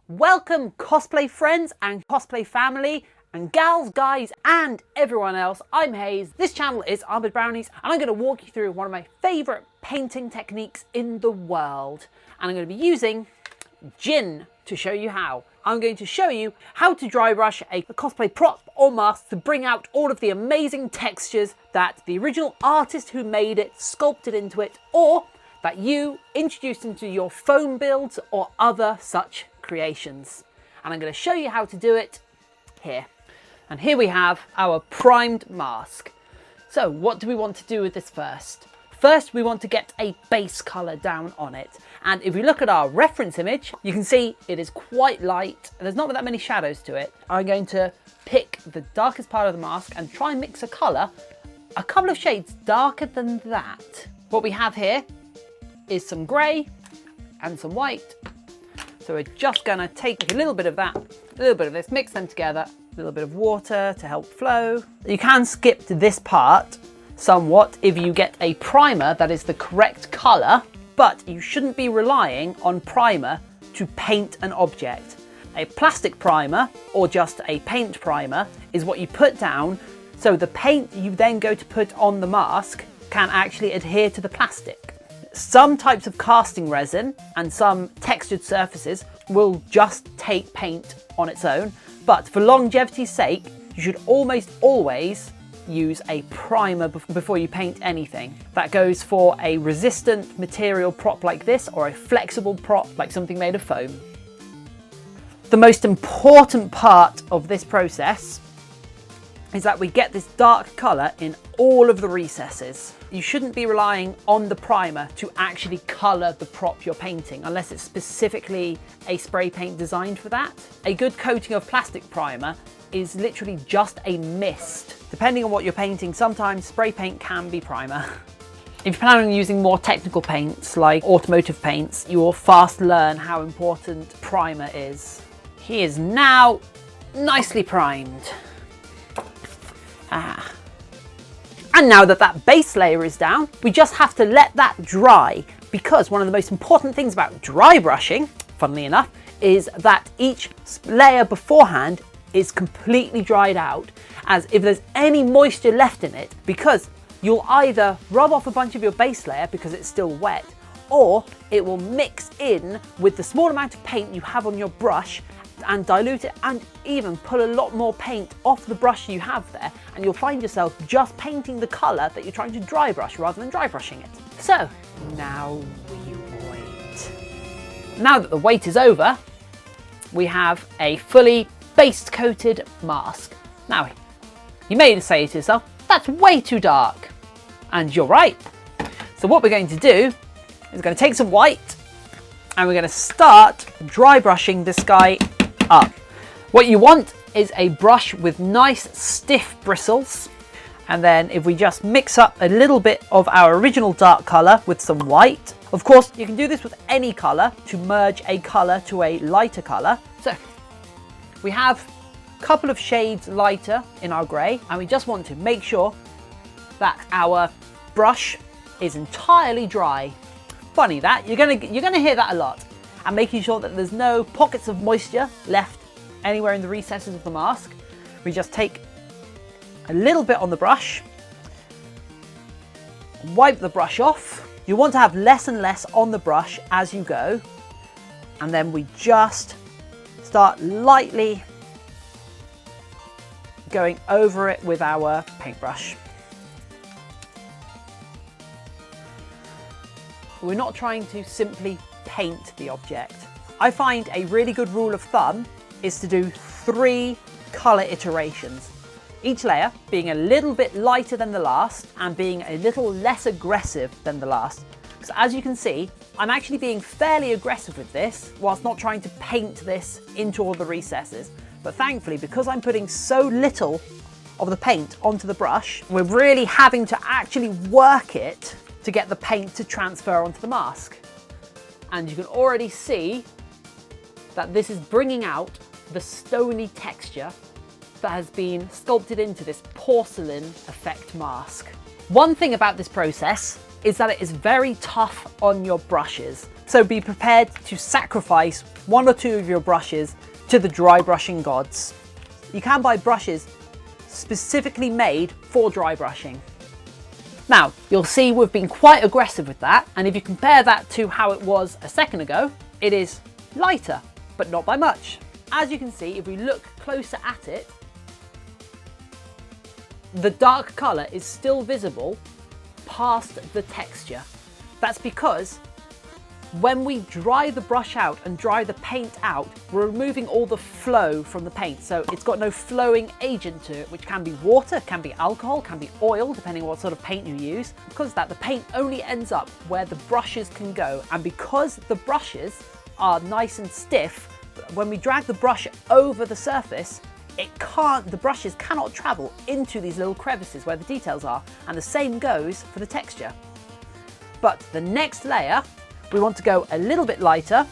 Welcome cosplay friends and cosplay family and gals, guys and everyone else. I'm Hayze. This channel is Armored Brownies and I'm going to walk you through one of my favourite painting techniques in the world. And I'm going to be using Jhin to show you how. I'm going to show you how to dry brush a cosplay prop or mask to bring out all of the amazing textures that the original artist who made it sculpted into it, or that you introduced into your foam builds or other such creations. And I'm going to show you how to do it here. And here we have our primed mask. So what do we want to do with this first? First, we want to get a base color down on it. And if we look at our reference image, you can see it is quite light. There's not that many shadows to it. I'm going to pick the darkest part of the mask and try and mix a color a couple of shades darker than that. What we have here is some gray and some white. So we're just gonna take a little bit of that, a little bit of this, mix them together, a little bit of water to help flow. You can skip to this part somewhat if you get a primer that is the correct color, but you shouldn't be relying on primer to paint an object. A plastic primer or just a paint primer is what you put down, so the paint you then go to put on the mask can actually adhere to the plastic. Some types of casting resin and some textured surfaces will just take paint on its own, but for longevity's sake, you should almost always use a primer before you paint anything. That goes for a resistant material prop like this, or a flexible prop like something made of foam. The most important part of this process is that we get this dark colour in all of the recesses. You shouldn't be relying on the primer to actually colour the prop you're painting, unless it's specifically a spray paint designed for that. A good coating of plastic primer is literally just a mist. Depending on what you're painting, sometimes spray paint can be primer. If you plan on using more technical paints like automotive paints, you will fast learn how important primer is. He is now nicely primed. And now that that base layer is down, we just have to let that dry, because one of the most important things about dry brushing, funnily enough, is that each layer beforehand is completely dried out, as if there's any moisture left in it, because you'll either rub off a bunch of your base layer because it's still wet, or it will mix in with the small amount of paint you have on your brush and dilute it, and even pull a lot more paint off the brush you have there, and you'll find yourself just painting the colour that you're trying to dry brush rather than dry brushing it. So now we wait. Now that the wait is over, we have a fully base coated mask. Now you may say to yourself, that's way too dark, and you're right. So what we're going to do is we're going to take some white and we're going to start dry brushing this guy up. What you want is a brush with nice stiff bristles, and then if we just mix up a little bit of our original dark colour with some white. Of course, you can do this with any colour to merge a colour to a lighter colour. So we have a couple of shades lighter in our grey, and we just want to make sure that our brush is entirely dry. Funny that, you're gonna hear that a lot. And making sure that there's no pockets of moisture left anywhere in the recesses of the mask. We just take a little bit on the brush, wipe the brush off. You want to have less and less on the brush as you go, and then we just start lightly going over it with our paintbrush. We're not trying to simply paint the object. I find a really good rule of thumb is to do 3 colour iterations, each layer being a little bit lighter than the last and being a little less aggressive than the last. So as you can see, I'm actually being fairly aggressive with this whilst not trying to paint this into all the recesses. But thankfully, because I'm putting so little of the paint onto the brush, we're really having to actually work it to get the paint to transfer onto the mask. And you can already see that this is bringing out the stony texture that has been sculpted into this porcelain effect mask. One thing about this process is that it is very tough on your brushes. So be prepared to sacrifice one or two of your brushes to the dry brushing gods. You can buy brushes specifically made for dry brushing. Now, you'll see we've been quite aggressive with that, and if you compare that to how it was a second ago, it is lighter, but not by much. As you can see, if we look closer at it, the dark colour is still visible past the texture. That's because when we dry the brush out and dry the paint out, we're removing all the flow from the paint. So it's got no flowing agent to it, which can be water, can be alcohol, can be oil, depending on what sort of paint you use. Because of that, the paint only ends up where the brushes can go. And because the brushes are nice and stiff, when we drag the brush over the surface, the brushes cannot travel into these little crevices where the details are. And the same goes for the texture. But the next layer, we want to go a little bit lighter,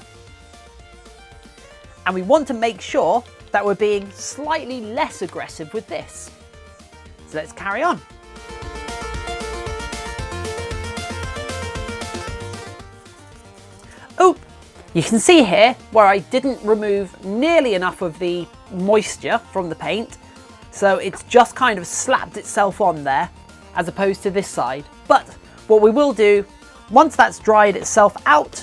and we want to make sure that we're being slightly less aggressive with this. So let's carry on. Oh, you can see here where I didn't remove nearly enough of the moisture from the paint, so it's just kind of slapped itself on there as opposed to this side. But what we will do, once that's dried itself out,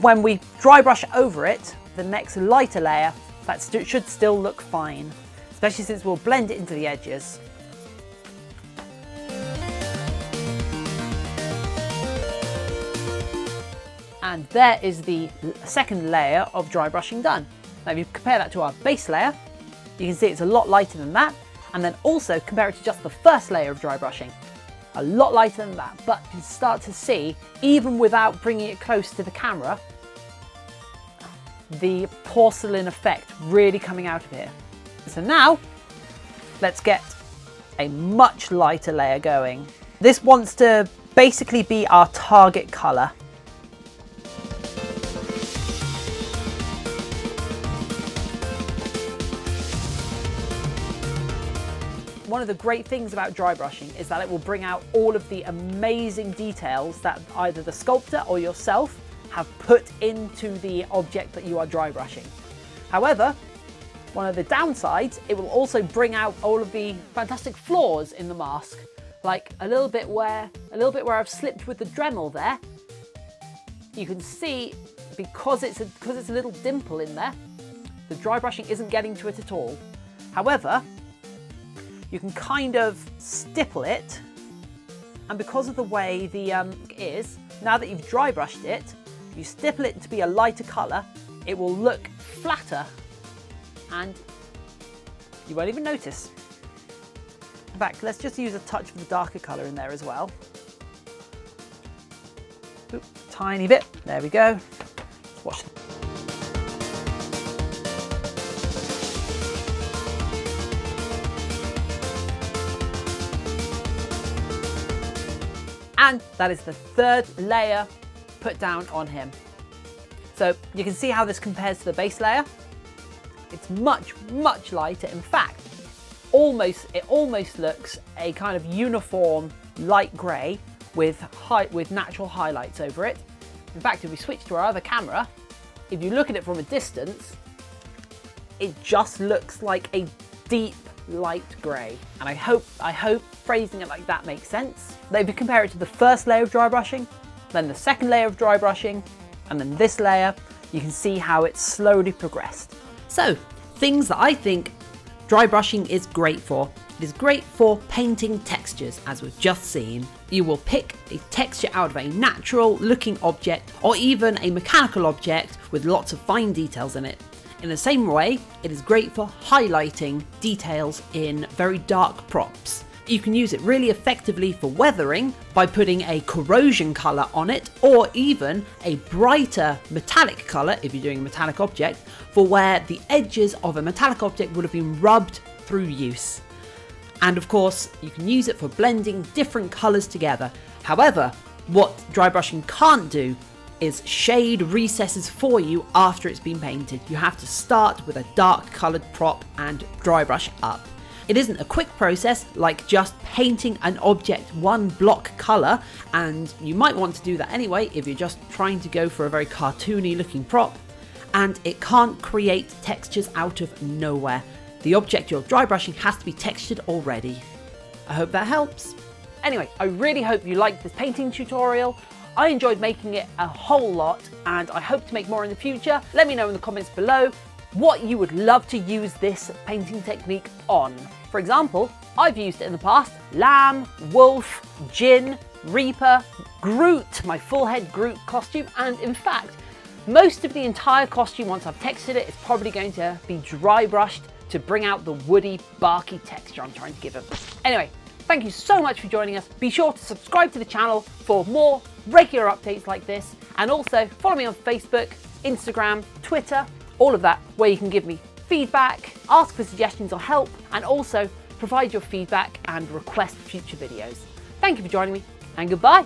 when we dry brush over it, the next lighter layer, that should still look fine, especially since we'll blend it into the edges. And there is the second layer of dry brushing done. Now if you compare that to our base layer, you can see it's a lot lighter than that, and then also compare it to just the first layer of dry brushing. A lot lighter than that, but you can start to see, even without bringing it close to the camera, the porcelain effect really coming out of here. So now, let's get a much lighter layer going. This wants to basically be our target colour. One of the great things about dry brushing is that it will bring out all of the amazing details that either the sculptor or yourself have put into the object that you are dry brushing. However, one of the downsides, it will also bring out all of the fantastic flaws in the mask, like a little bit where I've slipped with the Dremel there. You can see because it's a little dimple in there, the dry brushing isn't getting to it at all. However, you can kind of stipple it, and because of the way the is, now that you've dry brushed it, you stipple it to be a lighter colour, it will look flatter and you won't even notice. In fact, let's just use a touch of the darker colour in there as well. Oop, tiny bit, there we go. Let's watch. And that is the third layer put down on him. So you can see how this compares to the base layer. It's much, much lighter. In fact, it almost looks a kind of uniform light grey with natural highlights over it. In fact, if we switch to our other camera, if you look at it from a distance, it just looks like a deep light grey. And I hope phrasing it like that makes sense. But if you compare it to the first layer of dry brushing, then the second layer of dry brushing, and then this layer, you can see how it's slowly progressed. So, things that I think dry brushing is great for. It is great for painting textures, as we've just seen. You will pick a texture out of a natural looking object, or even a mechanical object with lots of fine details in it. In the same way, it is great for highlighting details in very dark props. You can use it really effectively for weathering by putting a corrosion colour on it, or even a brighter metallic colour if you're doing a metallic object, for where the edges of a metallic object would have been rubbed through use. And of course, you can use it for blending different colours together. However, what dry brushing can't do is shade recesses for you after it's been painted. You have to start with a dark coloured prop and dry brush up. It isn't a quick process like just painting an object one block colour, and you might want to do that anyway if you're just trying to go for a very cartoony looking prop, and it can't create textures out of nowhere. The object you're dry brushing has to be textured already. I hope that helps. Anyway, I really hope you liked this painting tutorial. I enjoyed making it a whole lot, and I hope to make more in the future. Let me know in the comments below what you would love to use this painting technique on. For example, I've used it in the past: Lamb, Wolf, Jhin, Reaper, Groot, my full head Groot costume, and in fact, most of the entire costume, once I've textured it, is probably going to be dry brushed to bring out the woody, barky texture I'm trying to give it. Anyway, thank you so much for joining us. Be sure to subscribe to the channel for more regular updates like this, and also follow me on Facebook, Instagram, Twitter, all of that, where you can give me feedback, ask for suggestions or help, and also provide your feedback and request future videos. Thank you for joining me, and goodbye.